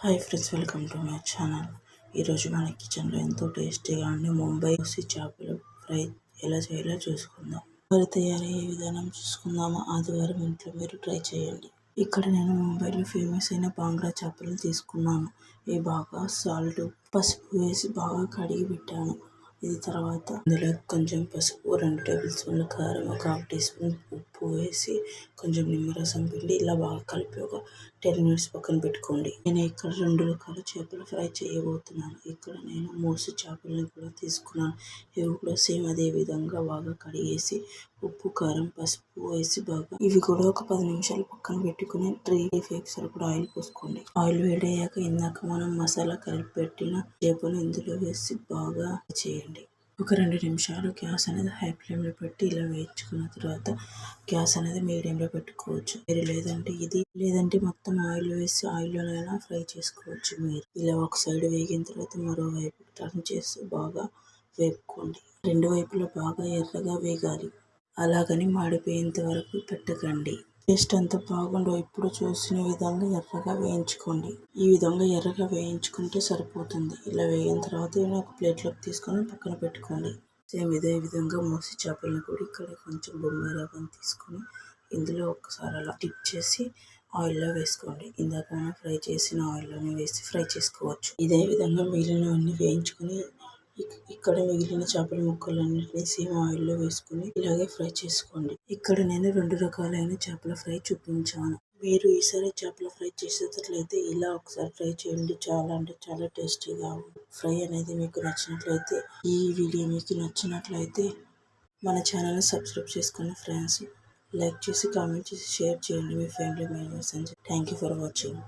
Hi friends, welcome to my channel. ఈరోజు మన కిచెన్లో ఎంతో టేస్టీగా ఉండే ముంబై కోసి చేపలు ఫ్రై ఎలా చేయాలో చూసుకుందాం. మరి తయారయ్యే విధానం చూసుకుందామా? ఆదివారం ఇంట్లో మీరు ట్రై చేయండి. ఇక్కడ నేను ముంబైలో ఫేమస్ అయిన బాంగ్లా చేపలను తీసుకున్నాను. ఇవి బాగా సాల్ట్, పసుపు వేసి బాగా కడిగి పెట్టాను. ఇది తర్వాత ఇందులో కొంచెం పసుపు, 2 టేబుల్ స్పూన్ల కారం, 1/2 టీ స్పూన్ ఉప్పు వేసి కొంచెం నిమ్మరసం పిండి ఇలా బాగా కలిపి ఒక 10 మినిట్స్ పక్కన పెట్టుకోండి. నేను ఇక్కడ 2 రకాల చేపలు ఫ్రై చేయబోతున్నాను. ఇక్కడ నేను మూసి చేపలను కూడా తీసుకున్నాను. ఇవి కూడా సేమ్ అదే విధంగా బాగా కడిగేసి ఉప్పు, కారం, పసుపు వేసి బాగా ఇవి కూడా ఒక 10 నిమిషాలు పక్కన పెట్టుకుని 3 ఫేక్స్ కూడా ఆయిల్ పోసుకోండి. ఆయిల్ వేడయ్యాక ఇందాక మనం మసాలా కలిపి పెట్టిన చేపలు ఇందులో వేసి బాగా చేయండి. ఒక 2 నిమిషాలు గ్యాస్ అనేది హై ఫ్లేమ్లో పెట్టి ఇలా వేయించుకున్న తర్వాత గ్యాస్ అనేది మీడియంలో పెట్టుకోవచ్చు. మీరు లేదంటే మొత్తం ఆయిల్ వేసి ఆయిల్లోనైనా ఫ్రై చేసుకోవచ్చు. మీరు ఇలా ఒక సైడ్ వేగిన తర్వాత మరోవైపు టర్న్ చేసి బాగా వేపుకోండి. 2 వైపులా బాగా ఎర్రగా వేగాలి. అలాగని మాడిపోయేంత వరకు పెట్టకండి. టేస్ట్ అంత బాగుండో. ఇప్పుడు చూసిన విధంగా ఎర్రగా వేయించుకోండి. ఈ విధంగా ఎర్రగా వేయించుకుంటే సరిపోతుంది. ఇలా వేగిన తర్వాత ఒక ప్లేట్లోకి తీసుకొని పక్కన పెట్టుకోండి. సేమ్ ఇదే విధంగా మూసి చేపలను కూడా ఇక్కడ కొంచెం బొంబాయి రవ్వను తీసుకొని ఇందులో ఒకసారి అలా టిప్ చేసి ఆయిల్లో వేసుకోండి. ఇందాక మనం ఫ్రై చేసిన ఆయిల్లోనే వేసి ఫ్రై చేసుకోవచ్చు. ఇదే విధంగా మిగిలినవన్నీ వేయించుకొని ఇక్కడ మిగిలిన చేపల ముక్కలన్నింటినీ సేమ్ ఆయిల్లో వేసుకుని ఇలాగే ఫ్రై చేసుకోండి. ఇక్కడ నేను 2 రకాలైన చేపల ఫ్రై చూపించాను. మీరు ఈసారి చేపల ఫ్రై చేసేటట్లయితే ఇలా ఒకసారి ట్రై చేయండి. చాలా అంటే చాలా టేస్టీగా ఫ్రై అనేది మీకు నచ్చినట్లయితే, ఈ వీడియో మీకు నచ్చినట్లయితే మన ఛానల్ని సబ్స్క్రైబ్ చేసుకోండి ఫ్రెండ్స్. లైక్ చేసి, కామెంట్ చేసి, షేర్ చేయండి మీ family members. Thank you for watching.